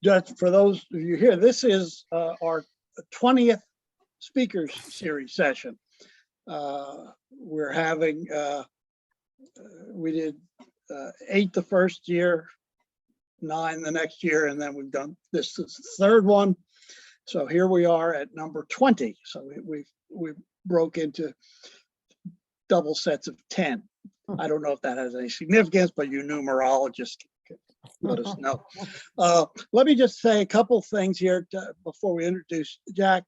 just for those of you here, this is our 20th speakers series session. We're having, we did 8 the first year, 9 the next year, and then we've done this is the third one. So here we are at number 20. So we broke into double sets of 10. I don't know if that has any significance, but you numerologists can let us know. Let me just say a couple things here before we introduce Jack.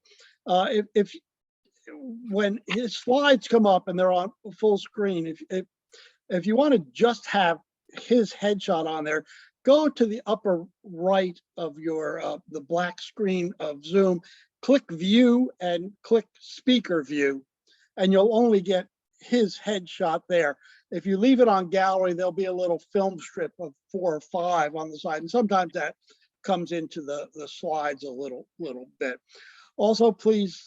When his slides come up and they're on full screen, if you want to just have his headshot on there, go to the upper right of your the black screen of Zoom, click view and click speaker view, and you'll only get his headshot there. If you leave it on gallery, there'll be a little film strip of 4 or 5 on the side, and sometimes that comes into the slides a little bit. Also, please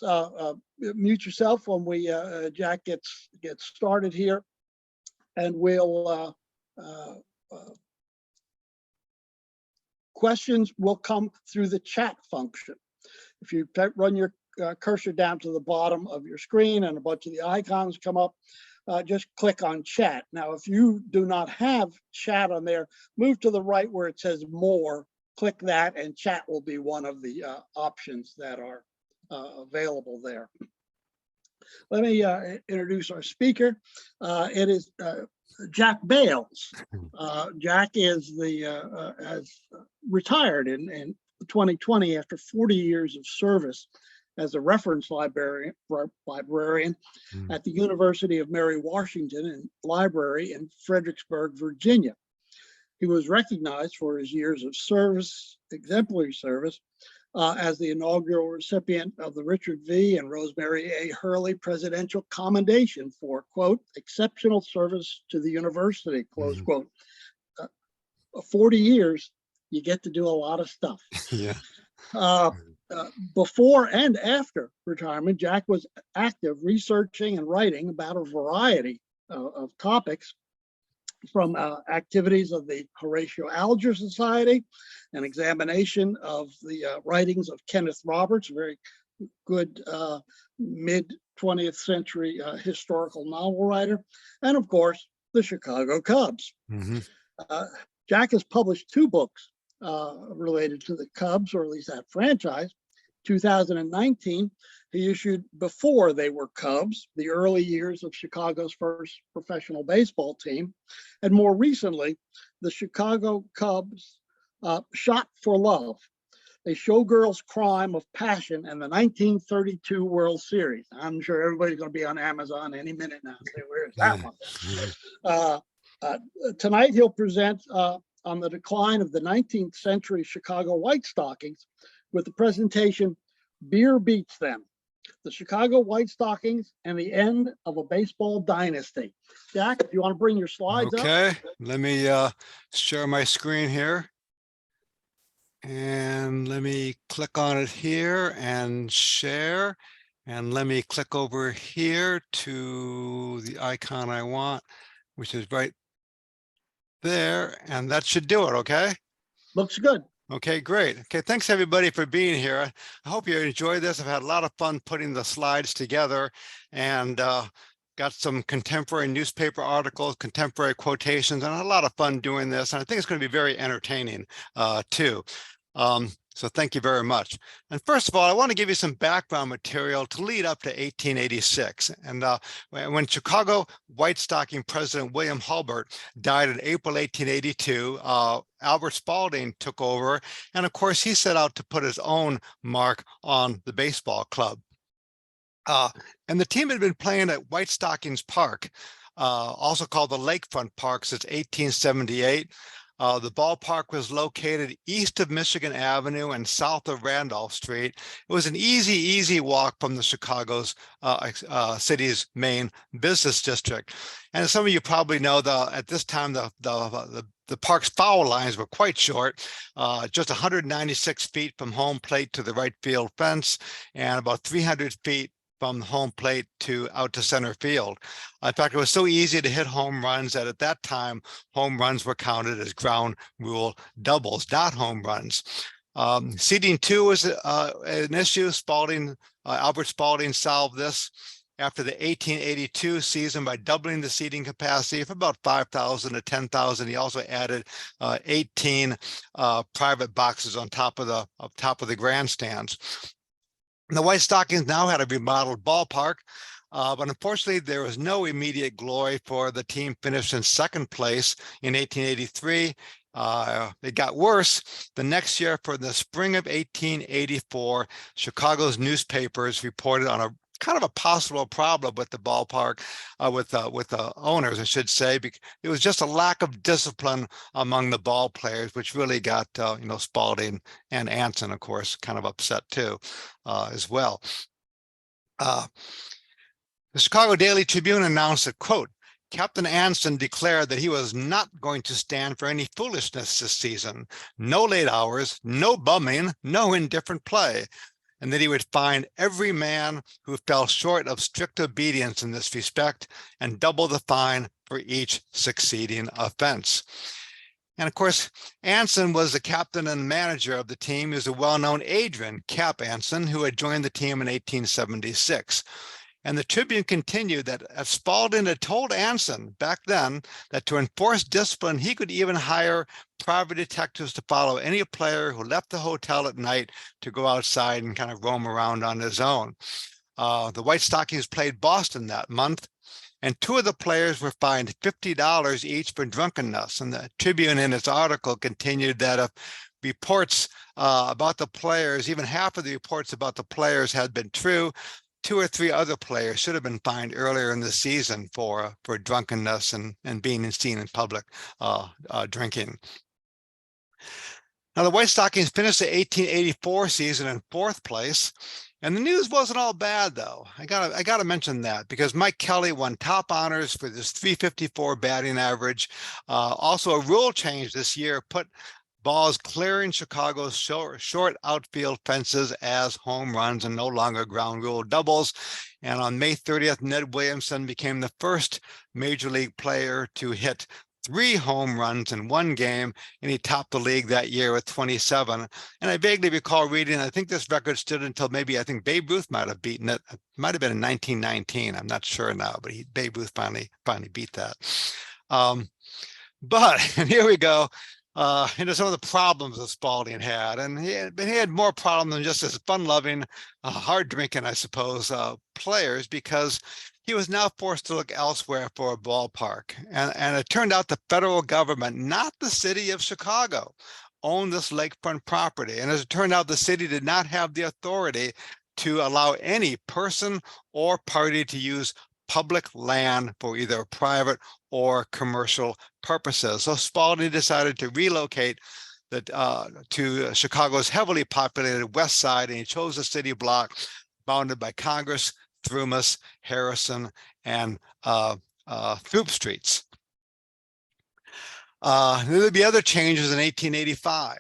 mute yourself when we Jack gets started here, and we'll questions will come through the chat function. If you run your cursor down to the bottom of your screen and a bunch of the icons come up, just click on chat. Now, if you do not have chat on there, move to the right where it says more, click that, and chat will be one of the options that are available there. Let me introduce our speaker. It is Jack Bales. Jack is has retired in 2020 after 40 years of service as a reference librarian at the University of Mary Washington and Library in Fredericksburg, Virginia. He was recognized for his years of service, exemplary service, as the inaugural recipient of the Richard V. and Rosemary A. Hurley Presidential Commendation for, quote, exceptional service to the university, close quote. 40 years, you get to do a lot of stuff. Yeah. Before and after retirement, Jack was active researching and writing about a variety of topics, from activities of the Horatio Alger Society, an examination of the writings of Kenneth Roberts, a very good mid-20th century historical novel writer, and of course, the Chicago Cubs. Jack has published 2 books related to the Cubs, or at least that franchise. 2019, he issued Before They Were Cubs, the early years of Chicago's first professional baseball team. And more recently, the Chicago Cubs Shot for Love, a showgirl's crime of passion and the 1932 World Series. I'm sure everybody's going to be on Amazon any minute now and say, where's that one? Tonight, he'll present on the decline of the 19th century Chicago White Stockings with the presentation, Beer Beats Them, the Chicago White Stockings and the End of a Baseball Dynasty. Jack, if you want to bring your slides up. Okay, let me share my screen here. And let me click on it here and share. And let me click over here to the icon I want, which is right there. And that should do it, okay? Looks good. Okay, great. Okay, thanks everybody for being here. I hope you enjoyed this. I've had a lot of fun putting the slides together, and got some contemporary newspaper articles, contemporary quotations, and a lot of fun doing this. And I think it's going to be very entertaining too. So thank you very much. And first of all, I want to give you some background material to lead up to 1886. And when Chicago White Stocking President William Hulbert died in April 1882, Albert Spalding took over. And of course, he set out to put his own mark on the baseball club. And the team had been playing at White Stockings Park, also called the Lakefront Park, since 1878. The ballpark was located east of Michigan Avenue and south of Randolph Street. It was an easy walk from the Chicago's city's main business district. And as some of you probably know, at this time, the park's foul lines were quite short, just 196 feet from home plate to the right field fence, and about 300 feet from home plate out to center field. In fact, it was so easy to hit home runs that at that time, home runs were counted as ground rule doubles, not home runs. Seeding 2 was an issue. Albert Spalding solved this after the 1882 season by doubling the seating capacity from about 5,000 to 10,000. He also added 18 private boxes on top of the grandstands. The White Stockings now had a remodeled ballpark, but unfortunately, there was no immediate glory for the team finished in second place in 1883. It got worse the next year. For the spring of 1884, Chicago's newspapers reported on a kind of a possible problem with the ballpark, with the owners, I should say. It was just a lack of discipline among the ball players, which really got Spalding and Anson, of course, kind of upset too, as well. The Chicago Daily Tribune announced that, quote, Captain Anson declared that he was not going to stand for any foolishness this season. No late hours, no bumming, no indifferent play, and that he would fine every man who fell short of strict obedience in this respect and double the fine for each succeeding offense. And of course, Anson was the captain and manager of the team. He was a well-known Adrian Cap Anson, who had joined the team in 1876. And the Tribune continued that Spalding had told Anson back then that to enforce discipline, he could even hire private detectives to follow any player who left the hotel at night to go outside and kind of roam around on his own. The White Stockings played Boston that month, and two of the players were fined $50 each for drunkenness. And the Tribune in its article continued that if reports about the players, even half of the reports about the players had been true, 2 or 3 other players should have been fined earlier in the season for drunkenness and being seen in public drinking. Now, the White Stockings finished the 1884 season in 4th place, and the news wasn't all bad, though. I gotta mention that, because Mike Kelly won top honors for this .354 batting average. Also, a rule change this year put balls clearing Chicago's short outfield fences as home runs and no longer ground rule doubles. And on May 30th, Ned Williamson became the first major league player to hit 3 home runs in one game, and he topped the league that year with 27. And I vaguely recall reading, I think this record stood until I think Babe Ruth might have beaten it. It might have been in 1919. I'm not sure now, but Babe Ruth finally beat that. And here we go. Into some of the problems that Spalding had, and he had more problems than just his fun-loving, hard drinking, I suppose, players, because he was now forced to look elsewhere for a ballpark. And it turned out the federal government, not the city of Chicago, owned this lakefront property. And as it turned out, the city did not have the authority to allow any person or party to use public land for either private or commercial purposes. So Spalding decided to relocate to Chicago's heavily populated west side, and he chose a city block bounded by Congress, Thrumas, Harrison, and Throop Streets. There'd be other changes in 1885.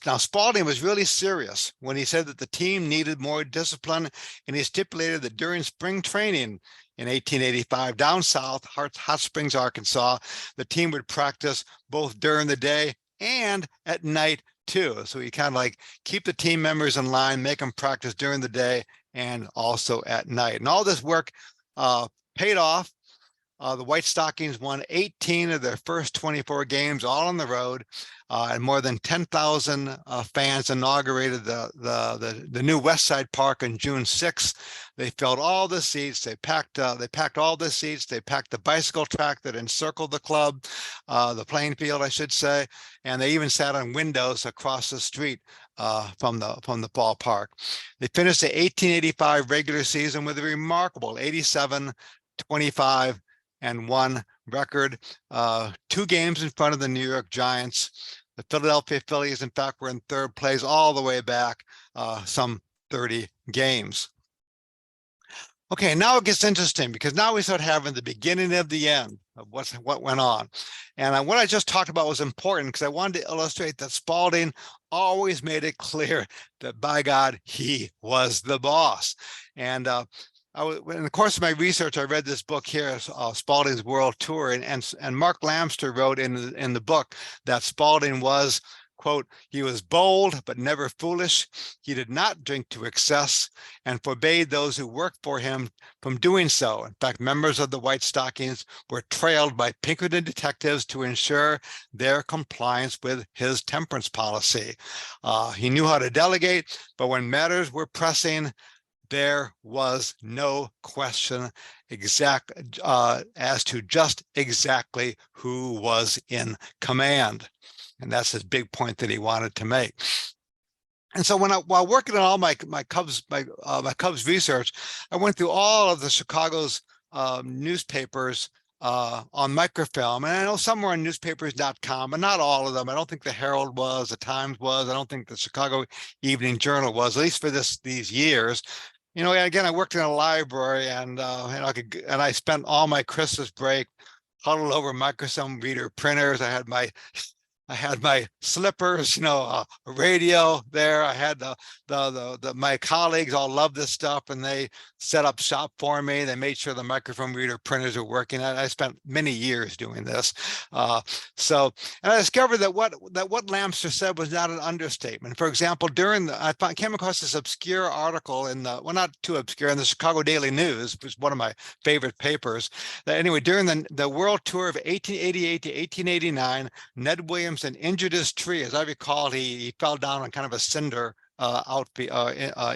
Now, Spalding was really serious when he said that the team needed more discipline, and he stipulated that during spring training in 1885 down south, Hot Springs, Arkansas, the team would practice both during the day and at night too. So you kind of like keep the team members in line, make them practice during the day and also at night. And all this work paid off. The White Stockings won 18 of their first 24 games, all on the road, and more than 10,000 fans inaugurated the new West Side Park on June 6th. They filled all the seats. They packed all the seats. They packed the bicycle track that encircled the club, the playing field, I should say, and they even sat on windows across the street from the ballpark. They finished the 1885 regular season with a remarkable 87-25 and 1 record, 2 games in front of the New York Giants. The Philadelphia Phillies, in fact, were in 3rd place all the way back some 30 games. Okay, now it gets interesting, because now we start having the beginning of the end of what went on. And what I just talked about was important, because I wanted to illustrate that Spalding always made it clear that, by God, he was the boss. And in the course of my research, I read this book here, Spalding's World Tour, and Mark Lamster wrote in the book that Spalding was quote, he was bold but never foolish. He did not drink to excess and forbade those who worked for him from doing so. In fact, members of the White Stockings were trailed by Pinkerton detectives to ensure their compliance with his temperance policy. He knew how to delegate, but when matters were pressing, there was no question as to just exactly who was in command. And that's his big point that he wanted to make. And so while working on all my Cubs research, I went through all of the Chicago's newspapers on microfilm, and I know some were on newspapers.com, but not all of them. I don't think the Herald was, the Times was. I don't think the Chicago Evening Journal was, at least for these years. You know, again, I worked in a library, and I spent all my Christmas break huddled over microfilm reader printers. I had my slippers, a radio there. I had my colleagues all loved this stuff, and they set up shop for me. They made sure the microfilm reader printers are working. I spent many years doing this. And I discovered that what Lamster said was not an understatement. For example, I came across this obscure article not too obscure, in the Chicago Daily News, which is one of my favorite papers. That anyway, during the World Tour of 1888 to 1889, Ned Williamson injured his tree. As I recall, he fell down on kind of a cinder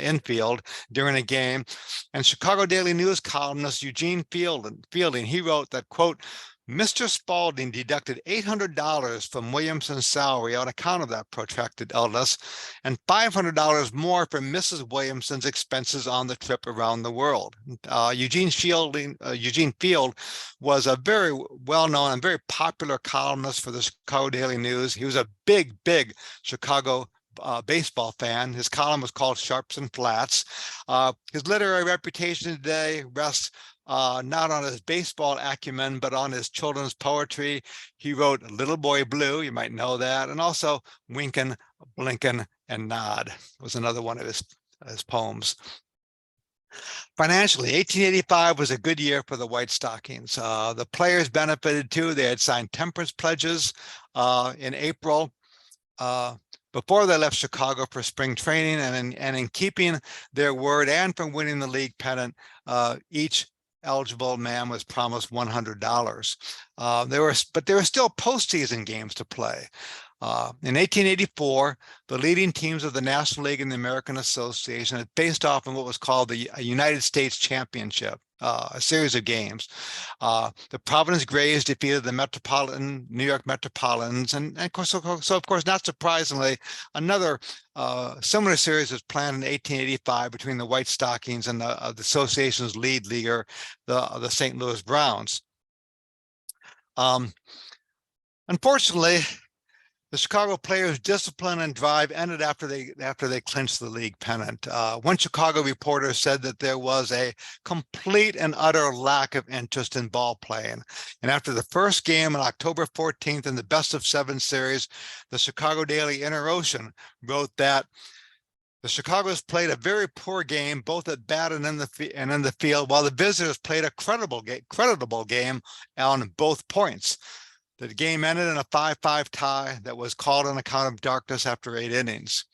infield during a game. And Chicago Daily News columnist Eugene Fielding, he wrote that, quote, Mr. Spaulding deducted $800 from Williamson's salary on account of that protracted illness, and $500 more for Mrs. Williamson's expenses on the trip around the world. Eugene Field was a very well-known and very popular columnist for the Chicago Daily News. He was a big Chicago baseball fan. His column was called Sharps and Flats. His literary reputation today rests not on his baseball acumen, but on his children's poetry. He wrote Little Boy Blue, you might know that, and also Winkin', Blinkin', and Nod was another one of his poems. Financially, 1885 was a good year for the White Stockings. The players benefited too. They had signed temperance pledges in April before they left Chicago for spring training, and in keeping their word and from winning the league pennant, each eligible man was promised $100. But there were still postseason games to play. In 1884, the leading teams of the National League and the American Association had faced off in what was called the United States Championship, a series of games. The Providence Grays defeated the New York Metropolitans, and of course, not surprisingly, another similar series was planned in 1885 between the White Stockings and the association's lead leaguer, the St. Louis Browns. Unfortunately, the Chicago players' discipline and drive ended after they clinched the league pennant. One Chicago reporter said that there was a complete and utter lack of interest in ball playing. And after the first game on October 14th in the best-of-7 series, the Chicago Daily Inter-Ocean wrote that the Chicago's played a very poor game, both at bat and in the field, while the visitors played a creditable game on both points. The game ended in a 5-5 tie that was called on account of darkness after 8 innings.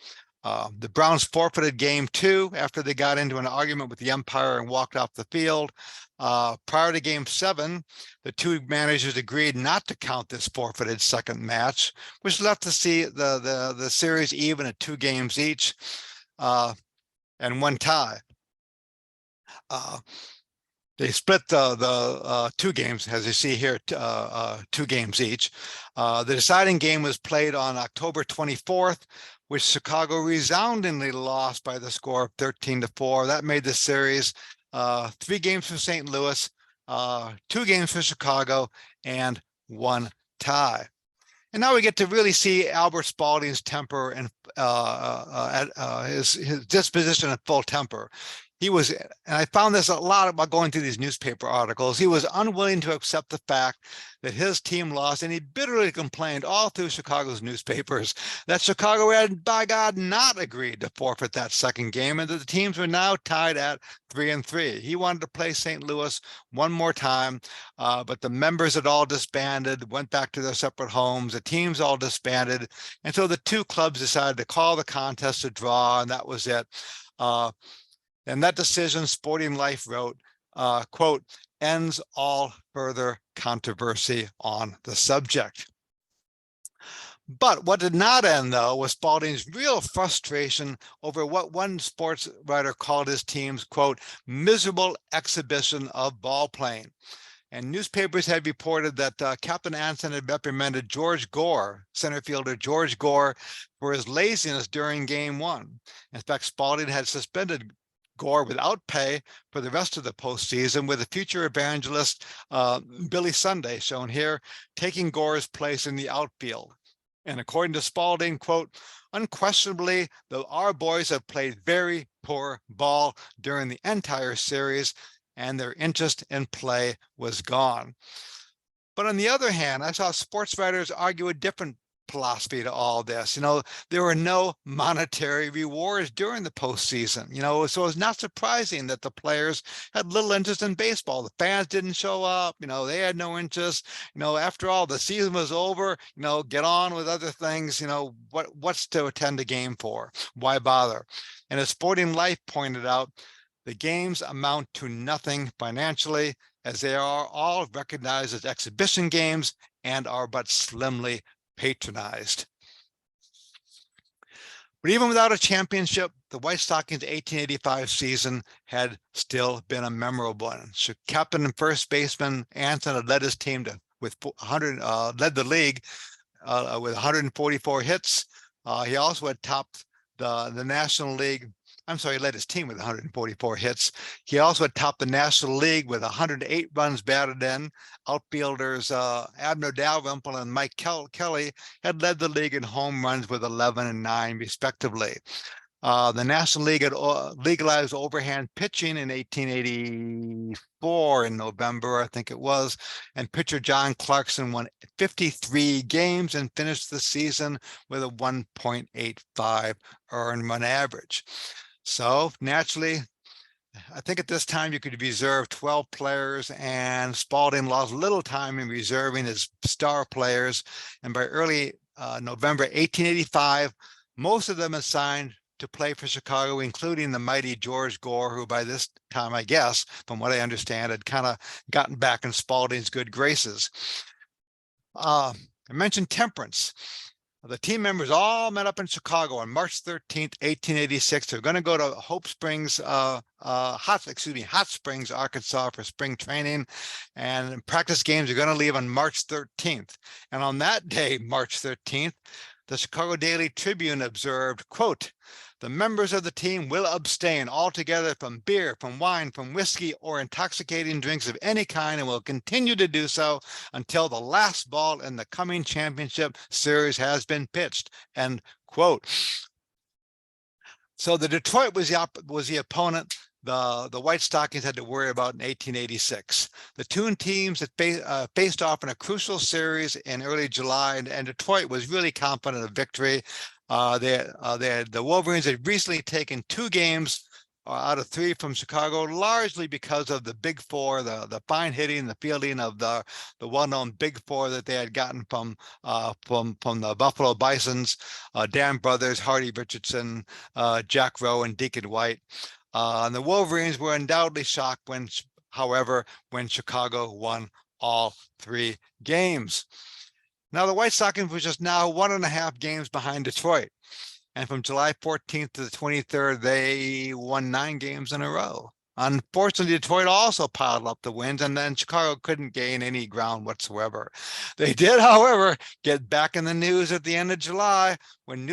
The Browns forfeited game 2 after they got into an argument with the umpire and walked off the field. Prior to game 7, the two managers agreed not to count this forfeited second match, which left the series even at 2 games each and 1 tie. They split the 2 games, as you see here, 2 games each. The deciding game was played on October 24th, which Chicago resoundingly lost by the score of 13-4. That made the series 3 games for St. Louis, 2 games for Chicago, and 1 tie. And now we get to really see Albert Spaulding's temper and his disposition at full temper. He was, and I found this a lot about going through these newspaper articles, he was unwilling to accept the fact that his team lost, and he bitterly complained all through Chicago's newspapers that Chicago had, by God, not agreed to forfeit that second game, and that the teams were now tied at 3-3. He wanted to play St. Louis one more time, but the members had all disbanded, went back to their separate homes, the teams all disbanded, and so the two clubs decided to call the contest a draw, and that was it. And that decision, Sporting Life wrote, quote, ends all further controversy on the subject. But what did not end, though, was Spalding's real frustration over what one sports writer called his team's, quote, miserable exhibition of ball playing. And newspapers had reported that Captain Anson had reprimanded George Gore, center fielder George Gore, for his laziness during game one. In fact, Spalding had suspended Gore without pay for the rest of the postseason, with the future evangelist Billy Sunday, shown here, taking Gore's place in the outfield. And according to Spalding, quote, unquestionably, our boys have played very poor ball during the entire series, and their interest in play was gone. But on the other hand, I saw sports writers argue a different philosophy to all this. There were no monetary rewards during the postseason, so it's not surprising that the players had little interest in baseball. The fans didn't show up, they had no interest. After all, the season was over, get on with other things. What's to attend a game for? Why bother? And as Sporting Life pointed out, the games amount to nothing financially, as they are all recognized as exhibition games and are but slimly patronized. But even without a championship, the White Stockings 1885 season had still been a memorable one. Captain and first baseman Anson had led his team led the league with 144 hits. He also had topped the National League. He led his team with 144 hits. He also had topped the National League with 108 runs batted in. Outfielders Abner Dalrymple and Mike Kelly had led the league in home runs with 11 and 9, respectively. The National League had legalized overhand pitching in 1884 in November, I think it was, and pitcher John Clarkson won 53 games and finished the season with a 1.85 earned run average. So naturally, I think at this time you could reserve 12 players, and Spalding lost little time in reserving his star players. And by early November 1885, most of them had signed to play for Chicago, including the mighty George Gore, who by this time, I guess, from what I understand, had kind of gotten back in Spalding's good graces. I mentioned temperance. The team members all met up in Chicago on March 13th, 1886. They're going to go to Hot Springs, Arkansas for spring training, and practice games are going to leave on March 13th. And on that day, March 13th, the Chicago Daily Tribune observed, quote, the members of the team will abstain altogether from beer, from wine, from whiskey, or intoxicating drinks of any kind, and will continue to do so until the last ball in the coming championship series has been pitched, end quote. So the Detroit was the opponent the White Stockings had to worry about in 1886. The two teams had faced off in a crucial series in early July, and Detroit was really confident of victory. The Wolverines had recently taken 2 games out of 3 from Chicago, largely because of the Big Four, the fine hitting, the fielding of the well-known Big Four that they had gotten from the Buffalo Bisons, Dan Brothers, Hardy Richardson, Jack Rowe, and Deacon White. And the Wolverines were undoubtedly shocked when Chicago won all 3 games. Now, the White Stockings was just now 1.5 games behind Detroit. And from July 14th to the 23rd, they won 9 games in a row. Unfortunately, Detroit also piled up the wins, and then Chicago couldn't gain any ground whatsoever. They did, however, get back in the news at the end of July when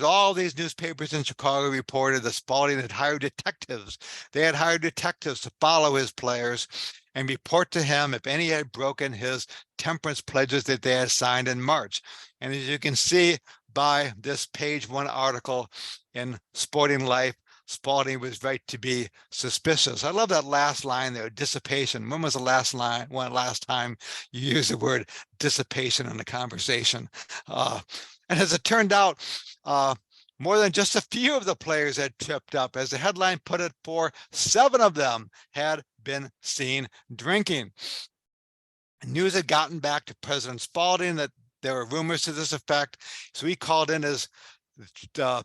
all these newspapers in Chicago reported that Spalding had hired detectives. They had hired detectives to follow his players and report to him if any had broken his temperance pledges that they had signed in March. And as you can see by this page 1 article in Sporting Life, Spalding was right to be suspicious. I love that last line there, dissipation. When was the last time you used the word dissipation in a conversation? And as it turned out, more than just a few of the players had tripped up. As the headline put it, 7 of them had been seen drinking. News had gotten back to President Spalding that there were rumors to this effect. So he called in his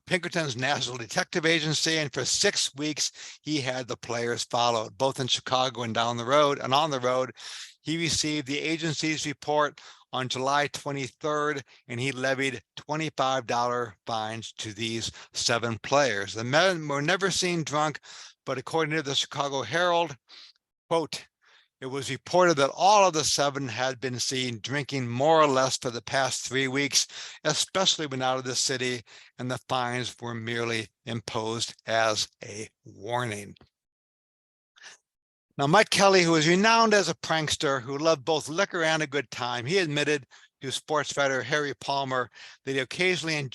Pinkerton's National Detective Agency, and for 6 weeks he had the players followed, both in Chicago and on the road. He received the agency's report on July 23rd, and he levied $25 fines to these 7 players. The men were never seen drunk, but according to the Chicago Herald, quote, it was reported that all of the 7 had been seen drinking more or less for the past 3 weeks, especially when out of the city, and the fines were merely imposed as a warning. Now, Mike Kelly, who was renowned as a prankster who loved both liquor and a good time, he admitted to sports writer Harry Palmer that he occasionally,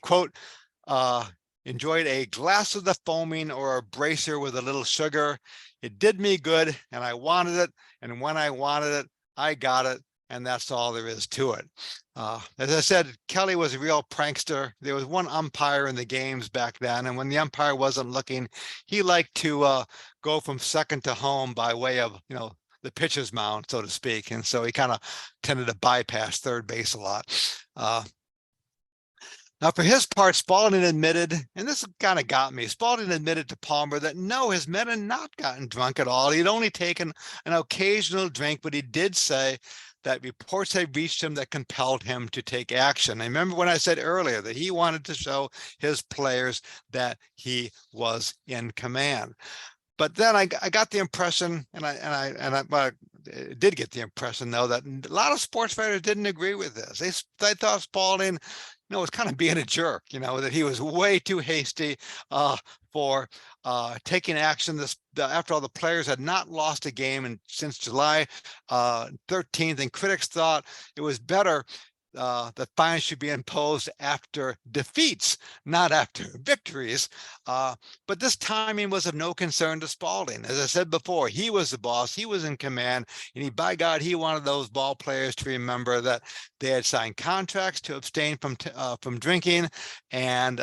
quote, enjoyed a glass of the foaming or a bracer with a little sugar. It did me good, and I wanted it. And when I wanted it, I got it. And that's all there is to it. As I said, Kelly was a real prankster. There was one umpire in the games back then, and when the umpire wasn't looking, he liked to go from second to home by way of, the pitcher's mound, so to speak. And so he kind of tended to bypass third base a lot. Now, for his part, Spalding admitted, and this kind of got me, Spalding admitted to Palmer that no, his men had not gotten drunk at all. He'd only taken an occasional drink, but he did say that reports had reached him that compelled him to take action. I remember when I said earlier that he wanted to show his players that he was in command. But then I got the impression, and I did get the impression, though, that a lot of sports writers didn't agree with this. They thought Spalding, was kind of being a jerk, that he was way too hasty for taking action. After all, the players had not lost a game since July 13th, and critics thought it was better that fines should be imposed after defeats, not after victories. But this timing was of no concern to Spalding. As I said before, he was the boss, he was in command, and by God, he wanted those ball players to remember that they had signed contracts to abstain from drinking, and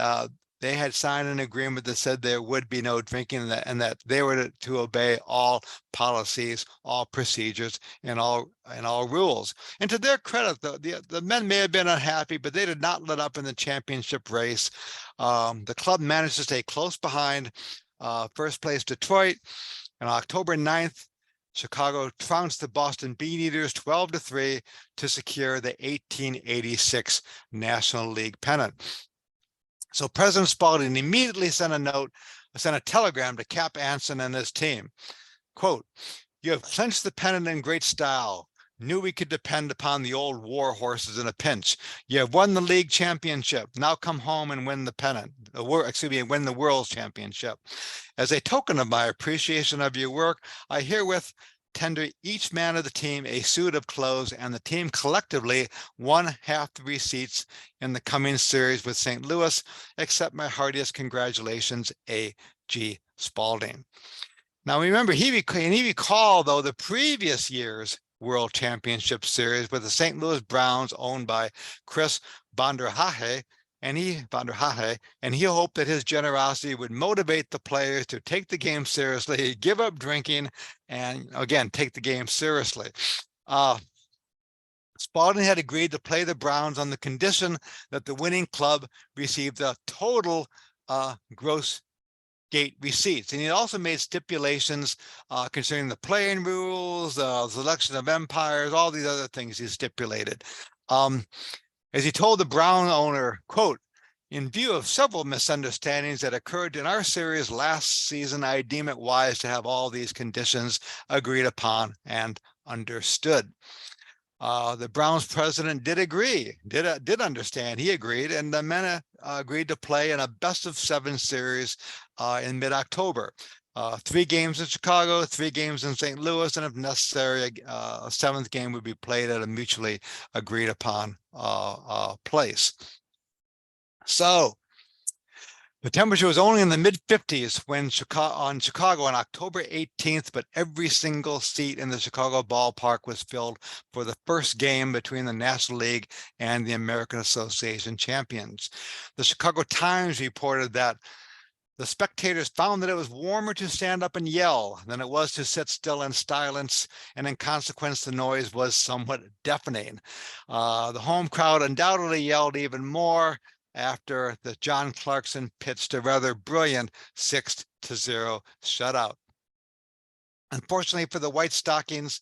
they had signed an agreement that said there would be no drinking, and that they were to obey all policies, all procedures, and all rules. And to their credit, the men may have been unhappy, but they did not let up in the championship race. The club managed to stay close behind first place Detroit. On October 9th, Chicago trounced the Boston Beaneaters 12-3 to secure the 1886 National League pennant. So President Spalding immediately sent a telegram to Cap Anson and his team. Quote, "You have clinched the pennant in great style. Knew we could depend upon the old war horses in a pinch. You have won the league championship. Now come home and win the pennant. Win the world championship. As a token of my appreciation of your work, I herewith tender each man of the team a suit of clothes, and the team collectively won half the receipts in the coming series with St. Louis. Accept my heartiest congratulations, A.G. Spalding." Now remember, he recalled, though, the previous year's World Championship Series with the St. Louis Browns, owned by Chris Vanderhaeghe, and he hoped that his generosity would motivate the players to take the game seriously, give up drinking, and again, take the game seriously. Spalding had agreed to play the Browns on the condition that the winning club received the total gross gate receipts. And he also made stipulations concerning the playing rules, the selection of umpires, all these other things he stipulated. As he told the Brown owner, quote, "In view of several misunderstandings that occurred in our series last season, I deem it wise to have all these conditions agreed upon and understood." The Browns president did agree, did understand. He agreed, and the men agreed to play in a best-of-7 series in mid-October. 3 games in Chicago, 3 games in St. Louis, and if necessary, a 7th game would be played at a mutually agreed upon place. So The temperature was only in the mid-50s when Chicago on October 18th, but every single seat in the Chicago ballpark was filled for the first game between the National League and the American Association champions. The Chicago Times reported that the spectators found that it was warmer to stand up and yell than it was to sit still in silence, and in consequence, the noise was somewhat deafening. The home crowd undoubtedly yelled even more after the John Clarkson pitched a rather brilliant 6-0 shutout. Unfortunately for the White Stockings,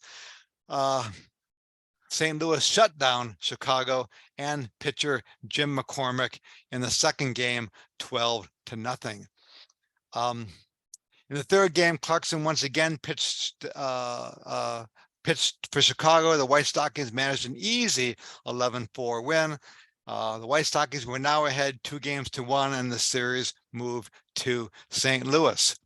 St. Louis shut down Chicago and pitcher Jim McCormick in the second game, 12-0. In the third game, Clarkson once again pitched for Chicago. The White Stockings managed an easy 11-4 win. The White Stockings were now ahead 2-1, and the series moved to St. Louis.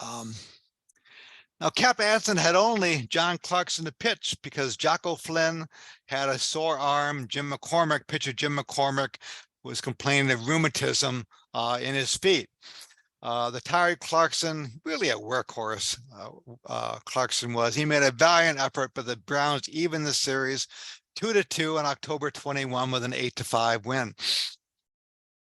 Now, Cap Anson had only John Clarkson to pitch because Jocko Flynn had a sore arm. Pitcher Jim McCormick was complaining of rheumatism in his feet. The tired Clarkson, really a workhorse, Clarkson was. He made a valiant effort, but the Browns evened the series 2-2 on October 21 with an 8-5 win.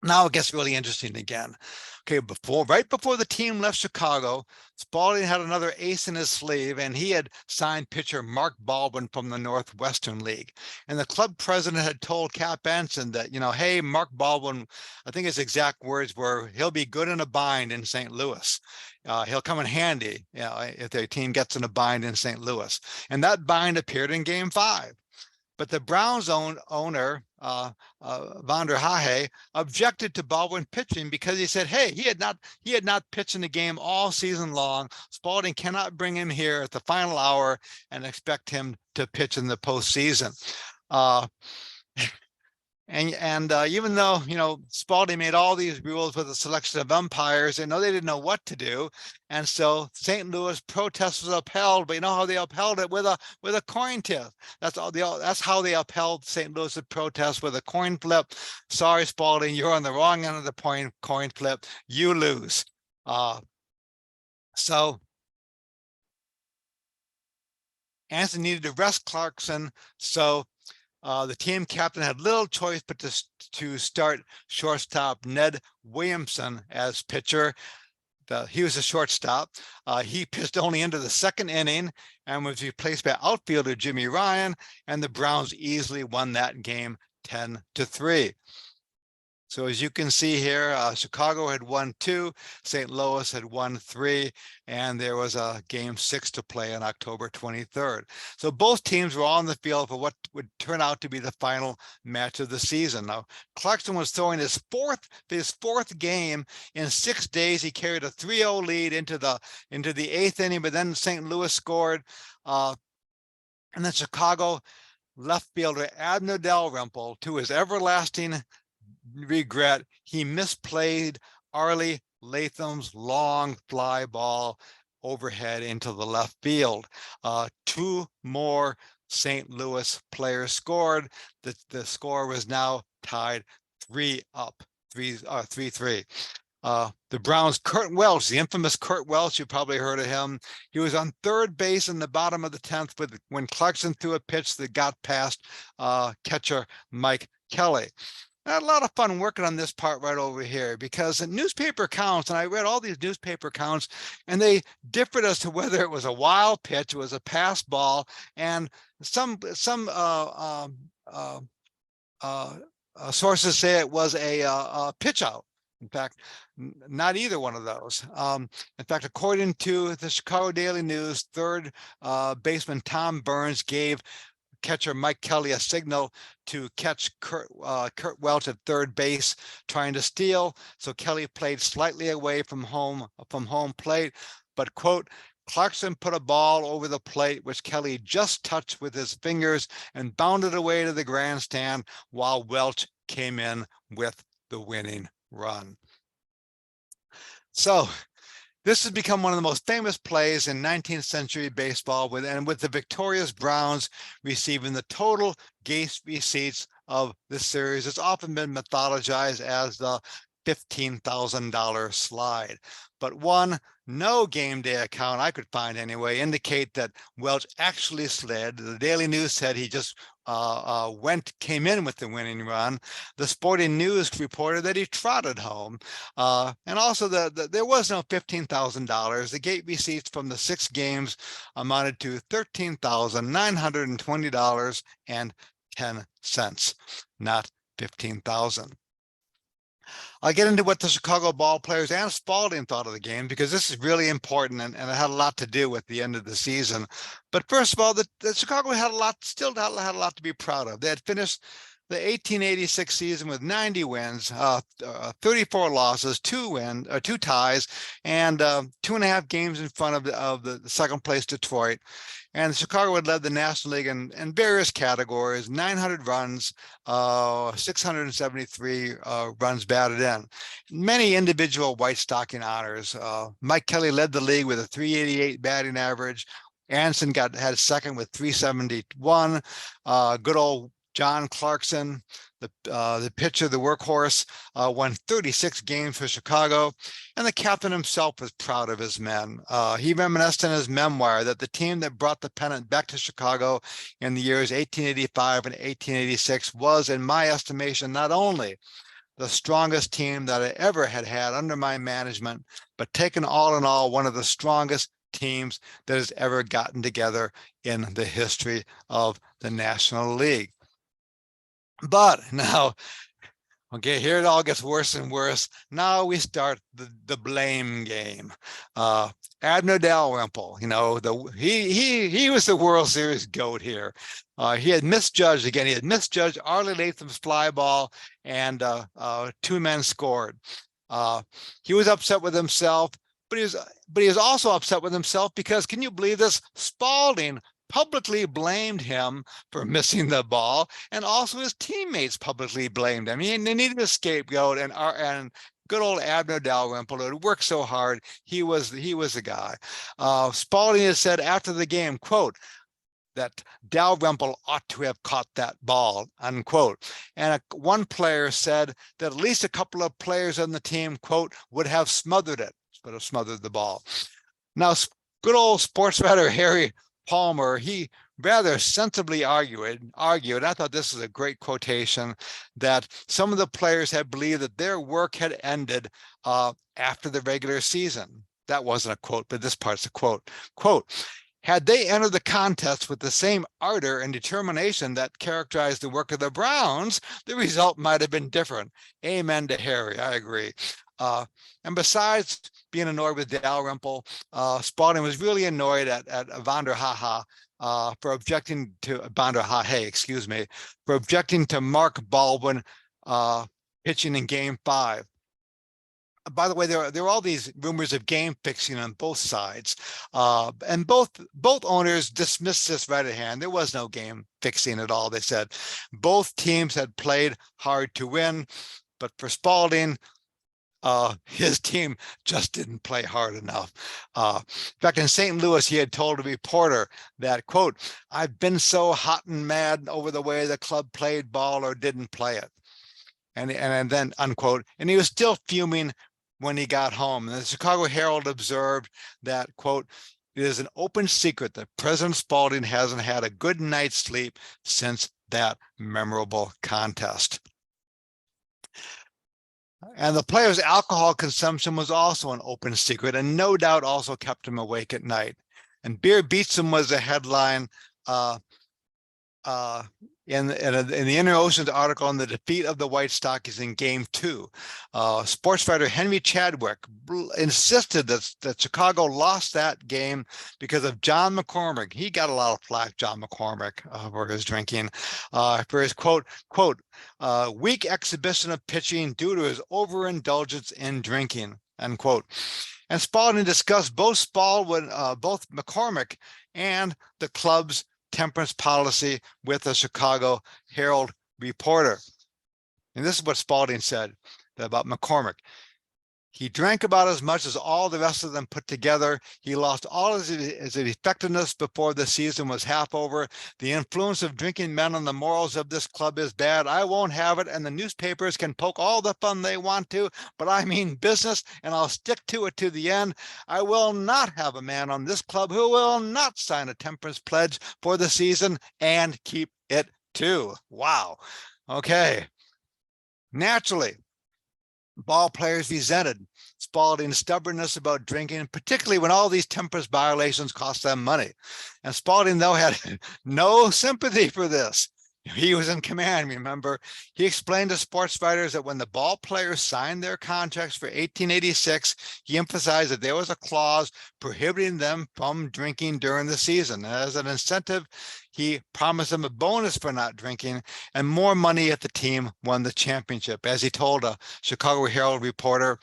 Now it gets really interesting again. Okay, right before the team left Chicago, Spalding had another ace in his sleeve, and he had signed pitcher Mark Baldwin from the Northwestern League. And the club president had told Cap Anson that, hey, Mark Baldwin, I think his exact words were, he'll be good in a bind in St. Louis. He'll come in handy, if their team gets in a bind in St. Louis. And that bind appeared in Game 5. But the Browns owner, Van der Hahe, objected to Baldwin pitching because he said, hey, he had not pitched in the game all season long. Spalding cannot bring him here at the final hour and expect him to pitch in the postseason. And even though, Spalding made all these rules with a selection of umpires, they didn't know what to do. And so St. Louis protest was upheld, but you know how they upheld it? With a coin tip. That's how they upheld St. Louis' protest, with a coin flip. Sorry, Spalding, you're on the wrong end of the coin flip. You lose. So Anson needed to rest Clarkson, so the team captain had little choice but to start shortstop Ned Williamson as pitcher. He was a shortstop. He pitched only into the second inning and was replaced by outfielder Jimmy Ryan, and the Browns easily won that game 10-3. So as you can see here, Chicago had won 2, St. Louis had won 3, and there was a game 6 to play on October 23rd. So both teams were on the field for what would turn out to be the final match of the season. Now, Clarkson was throwing his fourth game in 6 days. He carried a 3-0 lead into the 8th inning, but then St. Louis scored, and then Chicago left fielder Abner Dalrymple, to his everlasting regret, he misplayed Arlie Latham's long fly ball overhead into the left field. 2 more St. Louis players scored. The score was now tied 3-3. The Browns' Kurt Welch, the infamous Kurt Welch, you probably heard of him. He was on third base in the bottom of the 10th when Clarkson threw a pitch that got past catcher Mike Kelly. I had a lot of fun working on this part right over here, because the newspaper accounts, and I read all these newspaper accounts, and they differed as to whether it was a wild pitch, it was a pass ball, and some sources say it was a pitch out. In fact, not either one of those. In fact, according to the Chicago Daily News, third baseman Tom Burns gave catcher Mike Kelly a signal to catch Kurt Welch at third base trying to steal. So Kelly played slightly away from home plate, but quote, Clarkson put a ball over the plate, which Kelly just touched with his fingers and bounded away to the grandstand while Welch came in with the winning run. So this has become one of the most famous plays in 19th century baseball, with the victorious Browns receiving the total gate receipts of the series. It's often been mythologized as the $15,000 slide. But one no game day account I could find anyway indicate that Welch actually slid. The Daily News said he just came in with the winning run. The Sporting News reported that he trotted home. And also there was no $15,000. The gate receipts from the 6 games amounted to $13,920.10, not $15,000. I'll get into what the Chicago ball players and Spalding thought of the game, because this is really important and it had a lot to do with the end of the season. But first of all, the Chicago still had a lot to be proud of. They had finished the 1886 season with 90 wins, 34 losses, 2 ties, and 2.5 games in front of the second place Detroit. And Chicago had led the National League in various categories: 900 runs, 673 runs batted in. Many individual White Stocking honors. Mike Kelly led the league with a 388 batting average. Anderson had second with 371. Good old John Clarkson, the pitcher, the workhorse, won 36 games for Chicago, and the captain himself was proud of his men. He reminisced in his memoir that the team that brought the pennant back to Chicago in the years 1885 and 1886 was, in my estimation, not only the strongest team that I ever had under my management, but taken all in all, one of the strongest teams that has ever gotten together in the history of the National League. But now, okay, here it all gets worse and worse. Now we start the blame game. Abner Dalrymple, he was the World Series GOAT here. He had misjudged again. He had misjudged Arlie Latham's fly ball, and 2 men scored. He was upset with himself, but he was also upset with himself because, can you believe this? Spalding publicly blamed him for missing the ball, and also his teammates publicly blamed him. They needed a scapegoat, and good old Abner Dalrymple, who had worked so hard, he was the guy. Spalding has said after the game, quote, that Dalrymple ought to have caught that ball, unquote. And one player said that at least a couple of players on the team, quote, would have smothered the ball. Now, good old sports writer Harry Palmer, he rather sensibly argued, I thought this was a great quotation, that some of the players had believed that their work had ended after the regular season. That wasn't a quote, but this part's a quote. Quote, had they entered the contest with the same ardor and determination that characterized the work of the Browns, the result might have been different. Amen to Harry, I agree. And besides being annoyed with Dalrymple, Spalding was really annoyed at Vander Hahe for objecting to Mark Baldwin pitching in Game 5. By the way, there are all these rumors of game fixing on both sides, and both owners dismissed this right at hand. There was no game fixing at all. They said both teams had played hard to win, but for Spalding, his team just didn't play hard enough. In fact, in St. Louis, he had told a reporter that, quote, I've been so hot and mad over the way the club played ball or didn't play it. And then, unquote, and he was still fuming when he got home. And the Chicago Herald observed that, quote, it is an open secret that President Spalding hasn't had a good night's sleep since that memorable contest. And the players' alcohol consumption was also an open secret, and no doubt also kept him awake at night. And beer beats him was a headline in the Inner Oceans article on the defeat of the White Stockings in Game 2. Sports writer Henry Chadwick insisted that Chicago lost that game because of John McCormick. He got a lot of flack, John McCormick, for his drinking, for his quote, weak exhibition of pitching due to his overindulgence in drinking, unquote. And Spalding discussed both McCormick and the club's temperance policy with a Chicago Herald reporter. And this is what Spalding said about McCormick. He drank about as much as all the rest of them put together. He lost all his effectiveness before the season was half over. The influence of drinking men on the morals of this club is bad. I won't have it, and the newspapers can poke all the fun they want to, but I mean business, and I'll stick to it to the end. I will not have a man on this club who will not sign a temperance pledge for the season and keep it too. Wow. Okay. Naturally, ball players resented Spalding's stubbornness about drinking, particularly when all these temperance violations cost them money. And Spalding, though, had no sympathy for this. He was in command, remember. He explained to sports writers that when the ball players signed their contracts for 1886, he emphasized that there was a clause prohibiting them from drinking during the season. As an incentive, he promised them a bonus for not drinking and more money if the team won the championship. As he told a Chicago Herald reporter,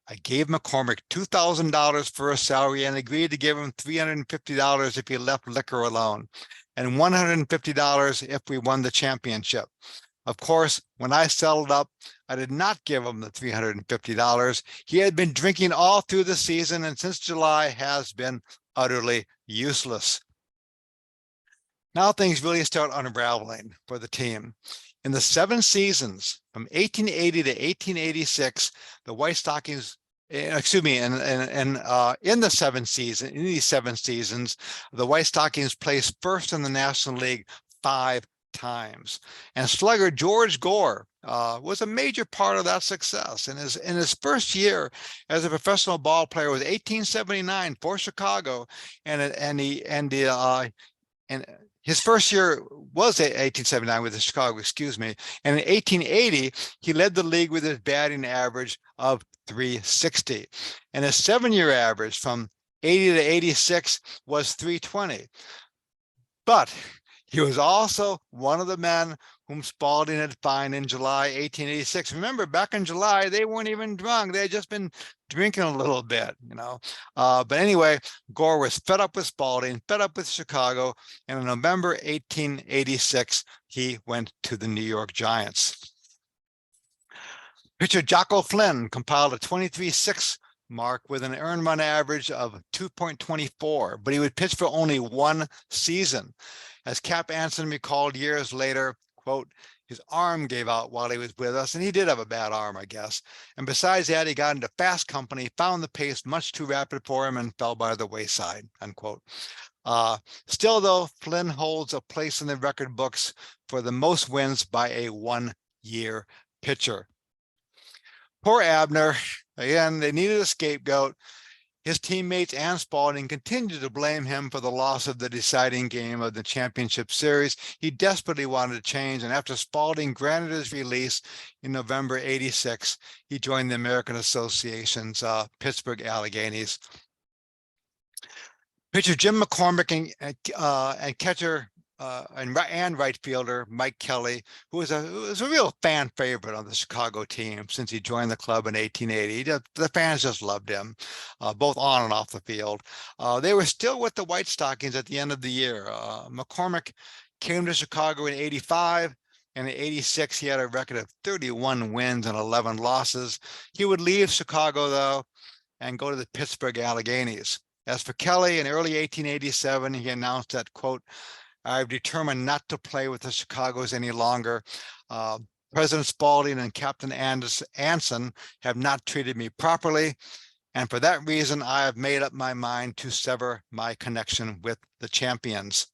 I gave McCormick $2,000 for a salary and agreed to give him $350 if he left liquor alone, and $150 if we won the championship. Of course, when I settled up, I did not give him the $350. He had been drinking all through the season, and since July has been utterly useless. Now things really start unraveling for the team. In the 7 seasons from 1880 to 1886, the White Stockings, excuse me, in these 7 seasons, the White Stockings placed first in the National League 5 times. And slugger George Gore was a major part of that success. In his first year as a professional ball player was 1879 for Chicago, and his first year was 1879 with the Chicago, excuse me. And in 1880, he led the league with his batting average of .360. And his 7-year average from 80 to 86 was .320. But he was also one of the men whom Spalding had fined in July 1886. Remember, back in July, they weren't even drunk. They had just been drinking a little bit, you know. But anyway, Gore was fed up with Spalding, fed up with Chicago, and in November 1886, he went to the New York Giants. Pitcher Jocko Flynn compiled a 23-6 mark with an earned run average of 2.24, but he would pitch for only 1 season. As Cap Anson recalled years later, quote, his arm gave out while he was with us, and he did have a bad arm, I guess. And besides that, he got into fast company, found the pace much too rapid for him, and fell by the wayside, unquote. Still, though, Flynn holds a place in the record books for the most wins by a 1-year pitcher. Poor Abner. Again, they needed a scapegoat. His teammates and Spalding continued to blame him for the loss of the deciding game of the championship series. He desperately wanted to change, and after Spalding granted his release in November '86, he joined the American Association's Pittsburgh Alleghenies. Pitcher Jim McCormick and catcher and right fielder Mike Kelly, who was a real fan favorite on the Chicago team since he joined the club in 1880. The fans just loved him, both on and off the field. They were still with the White Stockings at the end of the year. McCormick came to Chicago in '85, and in '86 he had a record of 31 wins and 11 losses. He would leave Chicago, though, and go to the Pittsburgh Alleghenies. As for Kelly, in early 1887, he announced that, quote, I've determined not to play with the Chicagos any longer. President Spalding and Captain Anson have not treated me properly, and for that reason, I have made up my mind to sever my connection with the champions.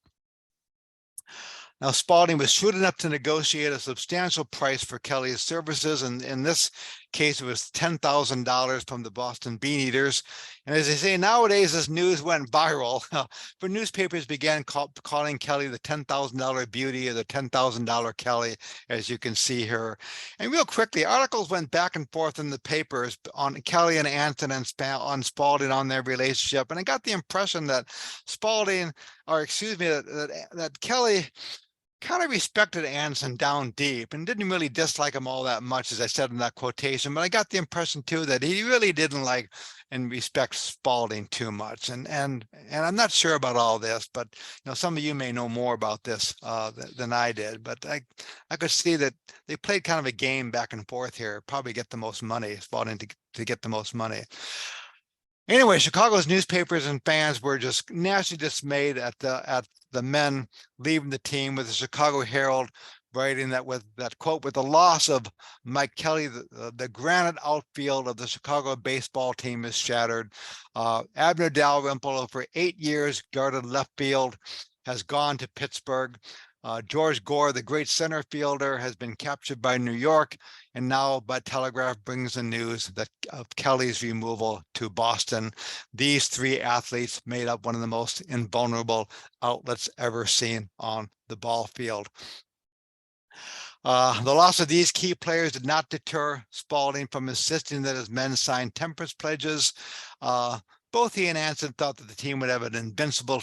Now, Spalding was shrewd enough to negotiate a substantial price for Kelly's services, and in this case, it was $10,000 from the Boston Bean Eaters. And as they say nowadays, this news went viral, but newspapers began calling Kelly the $10,000 beauty or the $10,000 Kelly, as you can see here. And real quickly, articles went back and forth in the papers on Kelly and Anson and on Spalding on their relationship, and I got the impression that Spalding, or excuse me, that Kelly kind of respected Anderson down deep and didn't really dislike him all that much, as I said in that quotation. But I got the impression too that he really didn't like and respect Spalding too much. And I'm not sure about all this, but some of you may know more about this than I did. But I could see that they played kind of a game back and forth here. Probably get the most money, Spalding to get the most money. Anyway, Chicago's newspapers and fans were just nationally dismayed at the men leaving the team, with the Chicago Herald writing that quote, with the loss of Mike Kelly, the granite outfield of the Chicago baseball team is shattered. Abner Dalrymple, for 8 years guarded left field, has gone to Pittsburgh. George Gore, the great center fielder, has been captured by New York, and now by telegraph brings the news of Kelly's removal to Boston. These 3 athletes made up one of the most invulnerable outlets ever seen on the ball field. The loss of these key players did not deter Spalding from insisting that his men sign temperance pledges. Both he and Anson thought that the team would have an invincible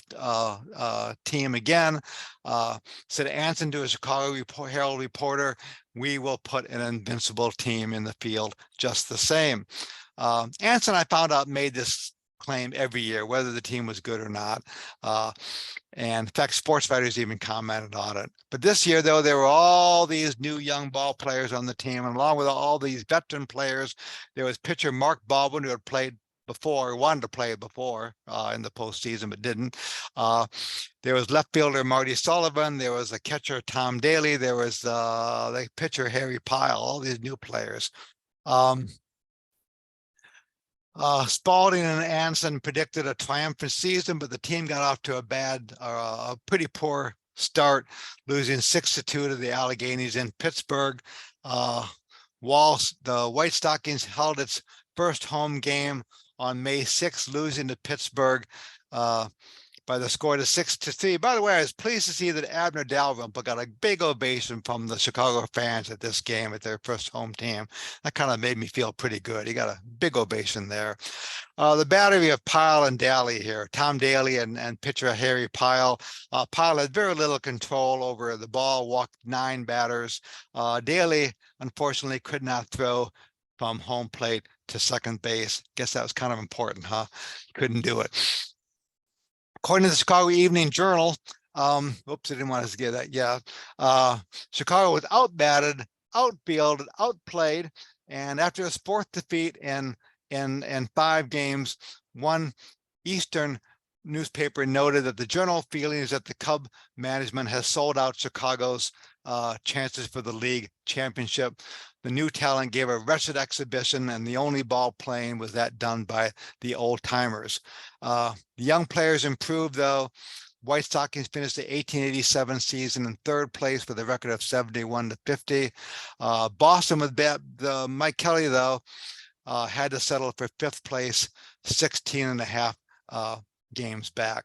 team again. Said Anson to a Chicago Herald reporter, "We will put an invincible team in the field just the same." Anson, I found out, made this claim every year, whether the team was good or not. And in fact, sports writers even commented on it. But this year, though, there were all these new young ball players on the team, and along with all these veteran players, there was pitcher Mark Baldwin, who had played before, wanted to play before in the postseason, but didn't. There was left fielder Marty Sullivan. There was a catcher Tom Daly. There was the pitcher Harry Pyle. All these new players. Spalding and Anson predicted a triumphant season, but the team got off to a pretty poor start, losing 6-2 to the Alleghenies in Pittsburgh. Whilst the White Stockings held its first home game on May 6th, losing to Pittsburgh by the score to 6-3. By the way, I was pleased to see that Abner Dalrymple got a big ovation from the Chicago fans at this game, at their first home team. That kind of made me feel pretty good. He got a big ovation there. The battery of Pyle and Daly here, Tom Daly and pitcher Harry Pyle. Pyle had very little control over the ball, walked 9 batters. Daly, unfortunately, could not throw from home plate to second base. Guess that was kind of important, huh? Couldn't do it. According to the Chicago Evening Journal, oops, I didn't want to get that. Yeah, Chicago was outbatted, outfielded, outplayed, and after its 4th defeat in 5 games, one Eastern newspaper noted that the general feeling is that the Cub management has sold out Chicago's chances for the league championship. The new talent gave a wretched exhibition, and the only ball playing was that done by the old timers. The young players improved, though. White Stockings finished the 1887 season in 3rd place with a record of 71-50. Boston, with Mike Kelly, though, had to settle for 5th place, 16.5 games back.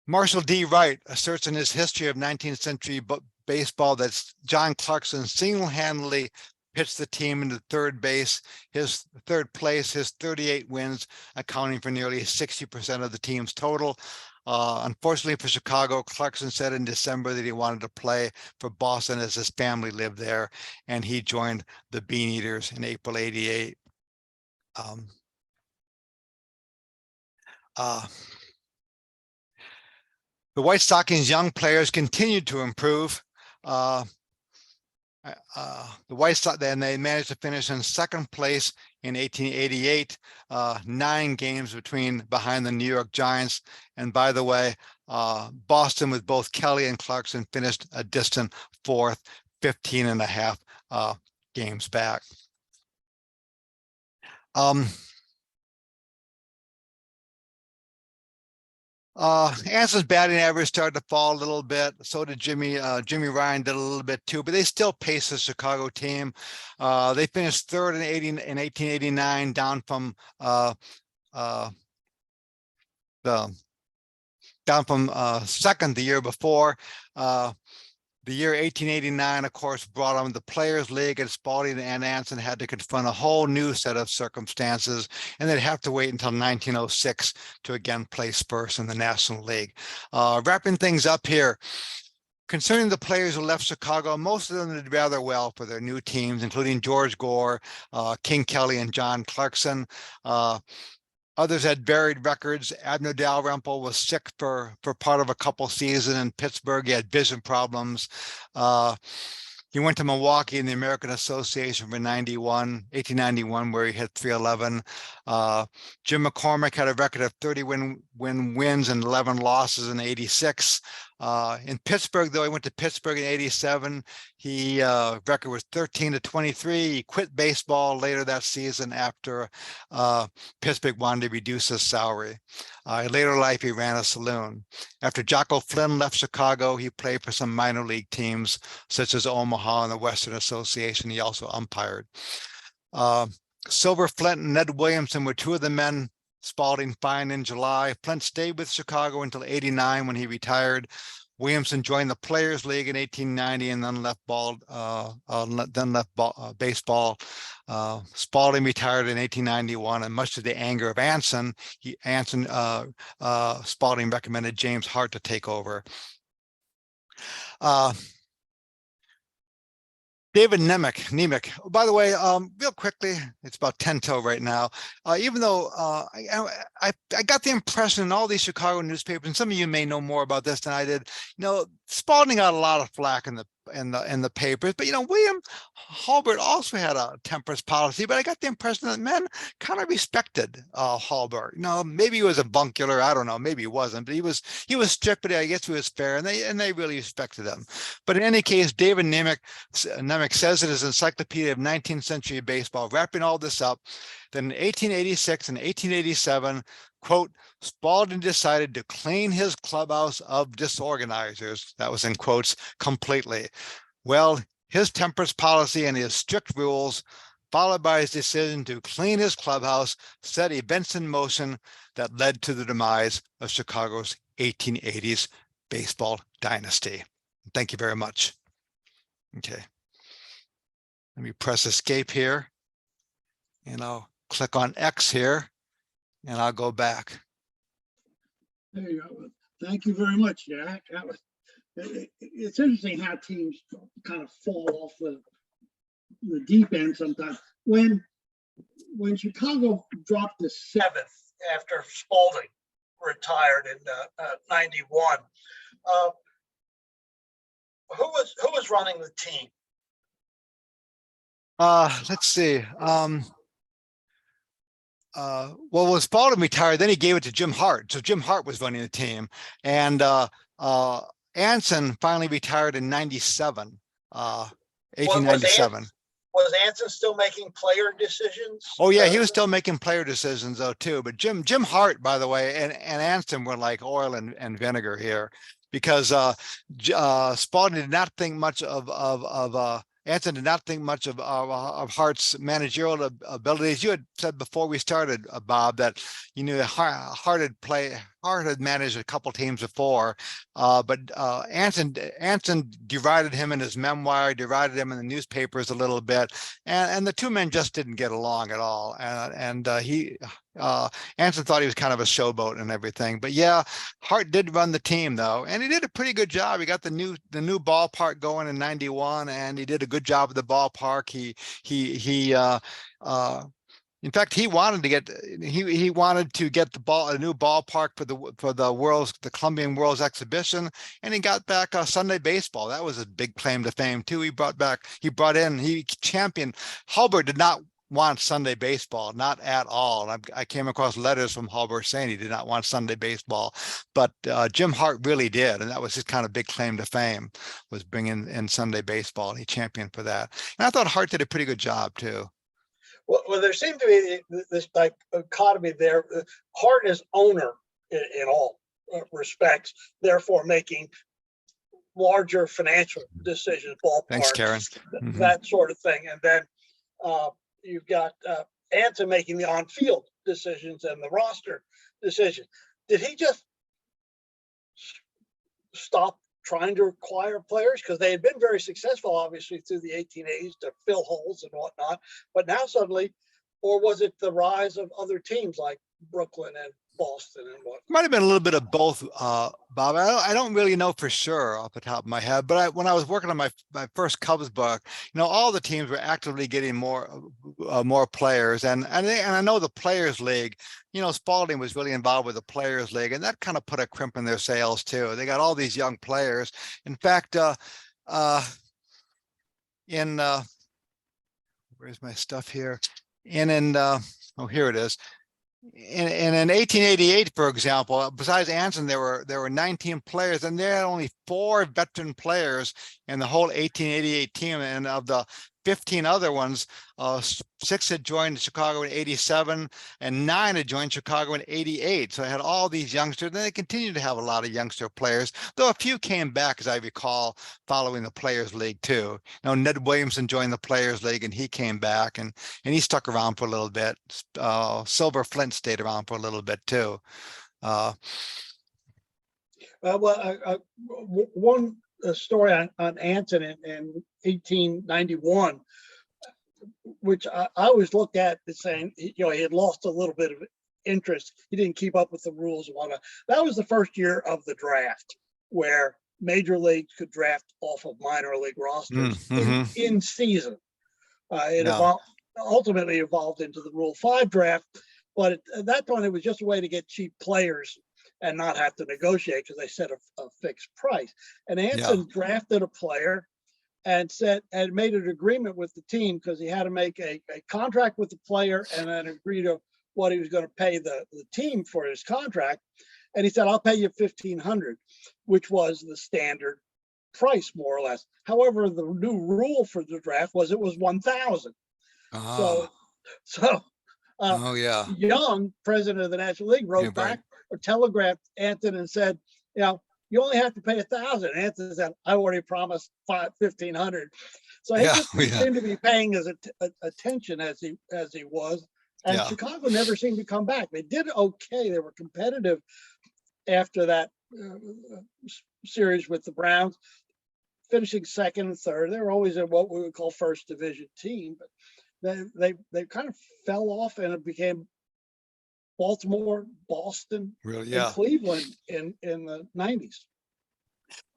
Marshall D. Wright asserts in his History of 19th Century Baseball that John Clarkson single-handedly pitched the team into 3rd base, his 3rd place, his 38 wins, accounting for nearly 60% of the team's total. Unfortunately for Chicago, Clarkson said in December that he wanted to play for Boston as his family lived there, and he joined the Bean Eaters in April '88. The White Stockings young players continued to improve. The White Sox, then they managed to finish in 2nd place in 1888, 9 games behind the New York Giants. And by the way, Boston, with both Kelly and Clarkson, finished a distant 4th, 15.5 games back. Anson's batting average started to fall a little bit. So did Jimmy Ryan did a little bit too, but they still paced the Chicago team. They finished 3rd in 1889, down from 2nd the year before. The year 1889, of course, brought on the Players League, and Spalding and Anson had to confront a whole new set of circumstances, and they'd have to wait until 1906 to again place first in the National League. Wrapping things up here, concerning the players who left Chicago, most of them did rather well for their new teams, including George Gore, King Kelly, and John Clarkson. Others had buried records. Abner Dalrymple was sick for part of a couple seasons in Pittsburgh. He had vision problems. He went to Milwaukee in the American Association for 1891, where he hit .311. Jim McCormick had a record of 30 wins and 11 losses in 86. In Pittsburgh, though, he went to Pittsburgh in 87. He record was 13-23. He quit baseball later that season after Pittsburgh wanted to reduce his salary. In later life, he ran a saloon. After Jocko Flynn left Chicago, he played for some minor league teams, such as Omaha and the Western Association. He also umpired. Silver Flint and Ned Williamson were two of the men Spalding fined in July. Flint stayed with Chicago until '89 when he retired. Williamson joined the Players League in 1890 and then left baseball. Spalding retired in 1891, and much to the anger of Anson, Spalding recommended James Hart to take over. David Nemec. By the way, real quickly, it's about 10 till right now. Even though I got the impression in all these Chicago newspapers, and some of you may know more about this than I did, Spalding got a lot of flack in the papers, but William Hulbert also had a temperance policy, but I got the impression that men kind of respected Hulbert. Maybe he was avuncular, I don't know, maybe he wasn't, but he was strict, but I guess he was fair, and they really respected him. But in any case, David Nemec says in his Encyclopedia of 19th Century Baseball, wrapping all this up, that in 1886 and 1887, quote, Spalding decided to clean his clubhouse of disorganizers, that was in quotes, completely. Well, his temperance policy and his strict rules, followed by his decision to clean his clubhouse, set events in motion that led to the demise of Chicago's 1880s baseball dynasty. Thank you very much. Okay. Let me press escape here, and I'll click on X here, and I'll go back. There you go. Thank you very much, Jack. It's interesting how teams kind of fall off the deep end sometimes. When Chicago dropped to 7th after Spalding retired in '91, who was running the team? Let's see. Well, when Spalding retired, then he gave it to Jim Hart. So Jim Hart was running the team, and Anson finally retired in 1897. Was Anson still making player decisions? Oh yeah, he was still making player decisions though too. But Jim Hart, by the way, and Anson were like oil and vinegar here, because Spalding did not think much of Anson did not think much of Hart's managerial abilities. You had said before we started, Bob, that you knew Hart had managed a couple teams before, but Anson derided him in his memoir, derided him in the newspapers a little bit, and the two men just didn't get along at all. Anson thought he was kind of a showboat and everything, but yeah, Hart did run the team though, and he did a pretty good job. He got the new ballpark going in '91, and he did a good job of the ballpark. In fact, he wanted to get a new ballpark for the Columbian World's Exhibition, and he got back Sunday baseball. That was a big claim to fame too. He championed. Hulbert did not want Sunday baseball, not at all. And I came across letters from Hulbert saying he did not want Sunday baseball, but Jim Hart really did, and that was his kind of big claim to fame, was bringing in Sunday baseball, and he championed for that. And I thought Hart did a pretty good job too. Well, there seemed to be this dichotomy there. Hart is owner in all respects, therefore making larger financial decisions, ballparks, thanks, Karen, that sort of thing. And then you've got Anson making the on-field decisions and the roster decision. Did he just stop trying to acquire players because they had been very successful, obviously, through the 1880s to fill holes and whatnot. But now suddenly, or was it the rise of other teams like Brooklyn and Boston and what? Might have been a little bit of both, Bob. I don't really know for sure off the top of my head, but when I was working on my first Cubs book, all the teams were actively getting more players, and I know the Players League. Spalding was really involved with the Players League, and that kind of put a crimp in their sales too. They got all these young players. In fact, where's my stuff here? Oh, here it is. In 1888, for example, besides Anson, there were 19 players, and there had only 4 veteran players in the whole 1888 team. And of the 15 other ones, 6 had joined Chicago in 87, and 9 had joined Chicago in 88. So I had all these youngsters, and they continued to have a lot of youngster players, though a few came back, as I recall, following the Players League too. Ned Williamson joined the Players League, and he came back, and he stuck around for a little bit. Silver Flint stayed around for a little bit too. One story on Anson in 1891, which I always looked at as saying, he had lost a little bit of interest. He didn't keep up with the rules and whatnot. That was the first year of the draft, where major leagues could draft off of minor league rosters in season. It ultimately evolved into the Rule 5 draft, but at that point, it was just a way to get cheap players and not have to negotiate because they set a fixed price. And Anson drafted a player and made an agreement with the team, because he had to make a contract with the player and then agree to what he was going to pay the team for his contract. And he said, I'll pay you $1,500, which was the standard price, more or less. However, the new rule for the draft was it was $1,000. Young, president of the National League, wrote back or telegraphed Anson and said, you only have to pay $1,000. Anson said, I already promised $1,500. So he just seemed to be paying his attention as he was. And Chicago never seemed to come back. They did okay. They were competitive after that series with the Browns, finishing second and third. They were always in what we would call first division team, but they kind of fell off, and it became Baltimore, Boston, and Cleveland in the 90s.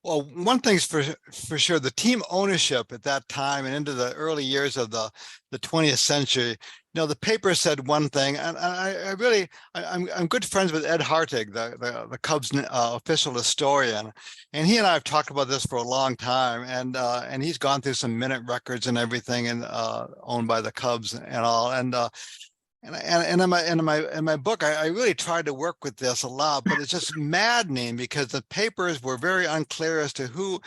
Well, one thing's for sure, the team ownership at that time and into the early years of the 20th century, the paper said one thing, and I'm good friends with Ed Hartig, the Cubs official historian, and he and I have talked about this for a long time, and he's gone through some minute records and everything, and owned by the Cubs and all, and in my book, I really tried to work with this a lot, but it's just maddening because the papers were very unclear as to who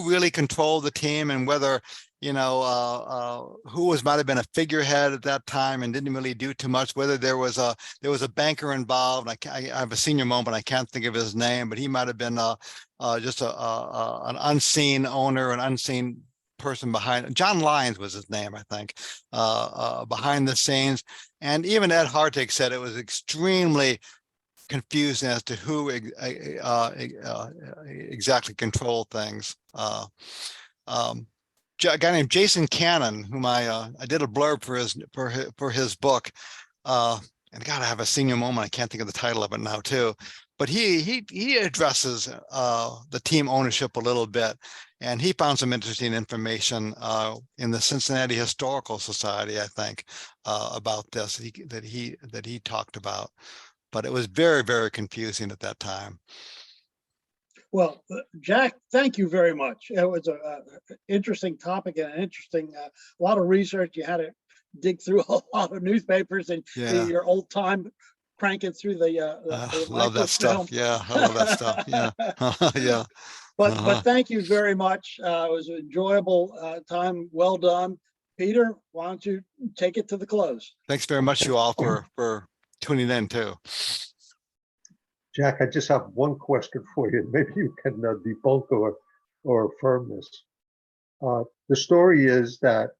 really controlled the team, and whether who might have been a figurehead at that time and didn't really do too much. Whether there was a banker involved. I have a senior moment. I can't think of his name, but he might have been just an unseen owner, an unseen person behind. John Lyons was his name, I think, behind the scenes. And even Ed Hartig said it was extremely confusing as to who exactly controlled things. A guy named Jason Cannon, whom I did a blurb for his book, and God, I have a senior moment. I can't think of the title of it now too. But he addresses the team ownership a little bit, and he found some interesting information in the Cincinnati Historical Society, I think, about this that he talked about. But it was very, very confusing at that time. Well, Jack, thank you very much. It was an interesting topic and an interesting, a lot of research. You had to dig through a lot of newspapers and your old time cranking through the love that stuff. Yeah, I love that stuff. Yeah, yeah. But thank you very much. It was an enjoyable time. Well done, Peter. Why don't you take it to the close? Thanks very much, you all, for tuning in too. Jack, I just have one question for you. Maybe you can debunk or affirm this. The story is that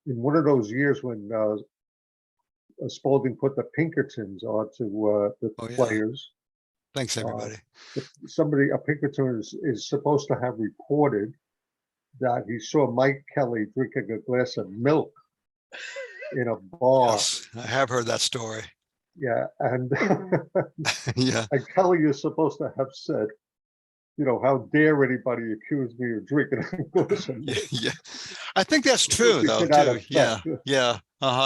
in one of those years when Spalding put the Pinkertons onto the players, Thanks, everybody. Somebody, a Pinkerton is supposed to have reported that he saw Mike Kelly drinking a glass of milk in a bar. Yes, I have heard that story. Yeah, and Yeah. and Kelly is supposed to have said, you know, how dare anybody accuse me of drinking a glass of milk? Yeah. I think that's true, though, To that too. Yeah. effect. Yeah.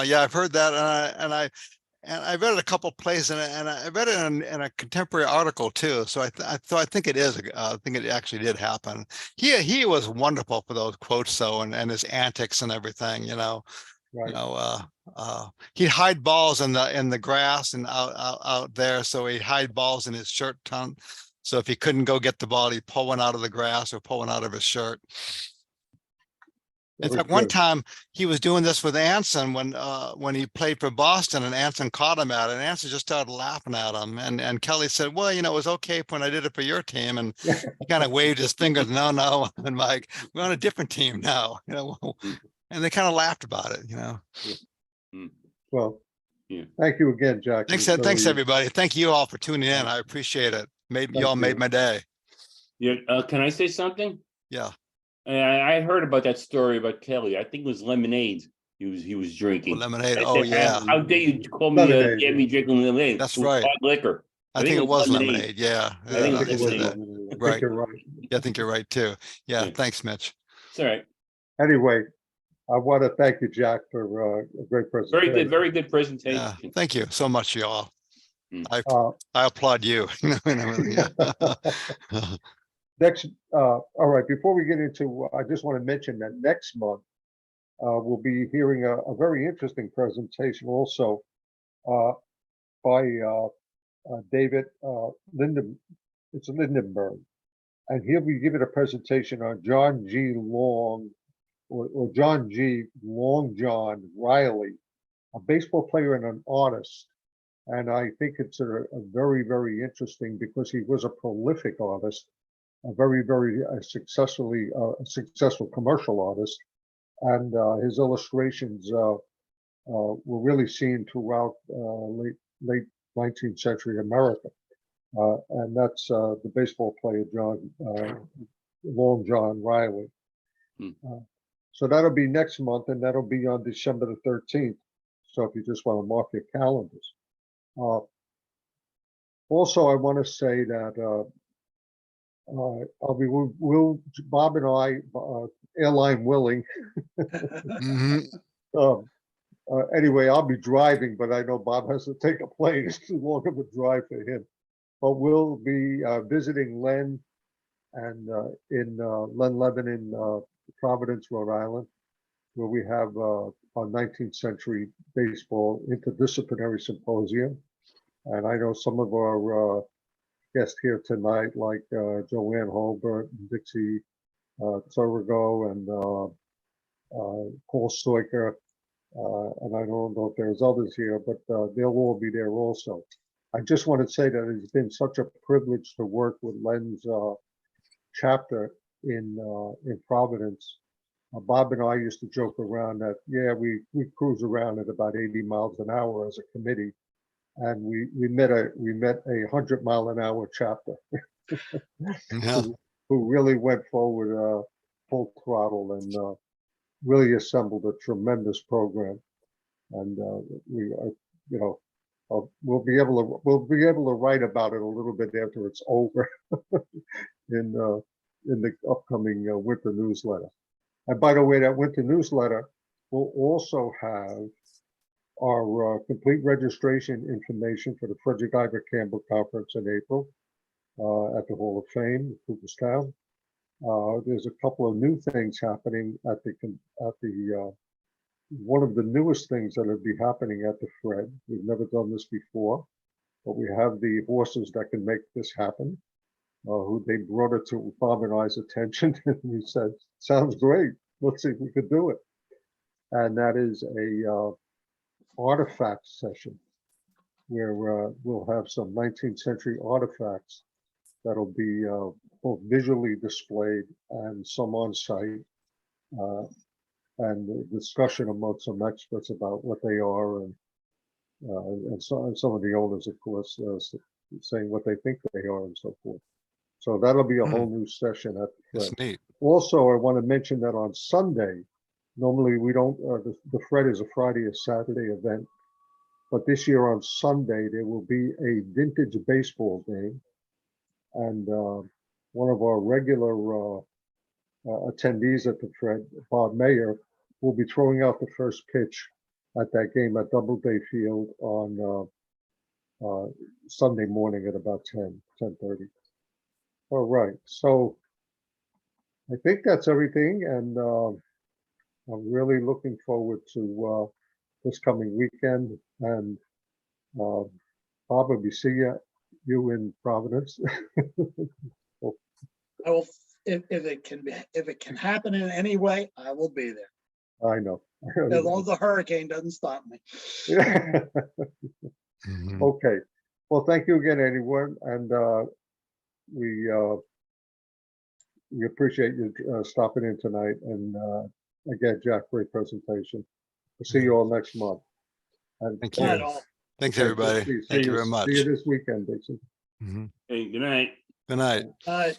Yeah, I've heard that. And I read it a couple places, and I read it in a contemporary article too. So I think it is. I think it actually did happen. He was wonderful for those quotes, though, and his antics and everything. Right. He'd hide balls in the grass and out there. So he'd hide balls in his shirt tongue. So if he couldn't go get the ball, he'd pull one out of the grass or pull one out of his shirt. In Very fact, one good. time he was doing this with Anson when he played for Boston, and Anson caught him at it, and Anson just started laughing at him. And Kelly said, well, it was okay when I did it for your team. And he kind of waved his fingers, no. And Mike, we're on a different team now, and they kind of laughed about it, Well, Yeah. thank you again, Jack. Thanks, It was thanks very- everybody. Thank you all for tuning in. I appreciate it. You all made my day. Yeah, can I say something? Yeah. I heard about that story about Kelly. I think it was lemonade. He was drinking. Lemonade. I Oh said, yeah, How dare you call me Lemonade, get me drinking lemonade? That's It was right. hard liquor. I think it was lemonade. Yeah. I think Yeah, it he was said lemonade. that. I think Right. you're right. Yeah, I think you're right too. Yeah. Yeah. Thanks, Mitch. It's all right. Anyway, I want to thank you, Jack, for a great presentation. Very good presentation. Yeah. Thank you so much, y'all. Uh, I applaud you. Yeah. Next, all right, before we get into, I just want to mention that next month, we'll be hearing a very interesting presentation also by David it's Lindenberg, and he'll be giving a presentation on John G. Long, or John G. Long John Riley, a baseball player and an artist. And I think it's a very, very interesting because he was a prolific artist, a very, very successful commercial artist. And his illustrations were really seen throughout late 19th century America. And that's the baseball player, Long John Riley. So that'll be next month, and that'll be on December the 13th. So if you just want to mark your calendars. Also, I want to say that Bob and I, airline willing. Mhm. Anyway, I'll be driving, but I know Bob has to take a plane. It's too long of a drive for him. But we'll be visiting Len and in Len Lebanon, Providence, Rhode Island, where we have our 19th century baseball interdisciplinary symposium. And I know some of our guests here tonight, like Joanne Holbert, and Dixie Thurgo, and Paul Stoiker. And I don't know if there's others here, but they'll all be there also. I just want to say that it's been such a privilege to work with Len's chapter in Providence. Bob and I used to joke around that, yeah, we cruise around at about 80 miles an hour as a committee. And we met a 100-mile-an-hour chapter Yeah. who really went forward full throttle and really assembled a tremendous program. And we'll be able to write about it a little bit after it's over in the upcoming winter newsletter. And by the way, that winter newsletter will also have our complete registration information for the Frederick Iver Campbell Conference in April at the Hall of Fame, Cooperstown. There's a couple of new things happening at the one of the newest things that will be happening at the Fred. We've never done this before, but we have the horses that can make this happen. Who they brought it to Bob and I's attention, and we said, "Sounds great. Let's see if we could do it." And that is a artifact session where we'll have some 19th century artifacts that'll be both visually displayed and some on site, and the discussion among some experts about what they are, and some of the owners, of course, saying what they think they are and so forth. So that'll be a whole new session at the Fred. That's neat. Also, I want to mention that on Sunday, normally we don't, the Fred is a Friday or Saturday event. But this year on Sunday, there will be a vintage baseball game. And one of our regular attendees at the Fred, Bob Mayer, will be throwing out the first pitch at that game at Doubleday Field on Sunday morning at about 10:30. All right, so I think that's everything. And I'm really looking forward to this coming weekend. And Bob, will be see you in Providence. I will, if it can happen in any way, I will be there. I know. As long as the hurricane doesn't stop me. Mhm. Okay. Well, thank you again, everyone. And we appreciate you stopping in tonight. And again, Jack, great presentation. We'll see you all next month. And Thank Not you. at all. Thanks, okay, everybody. see Thank you you very much. See you this weekend, Dixon. Mhm. Hey, good night. Good night. All right.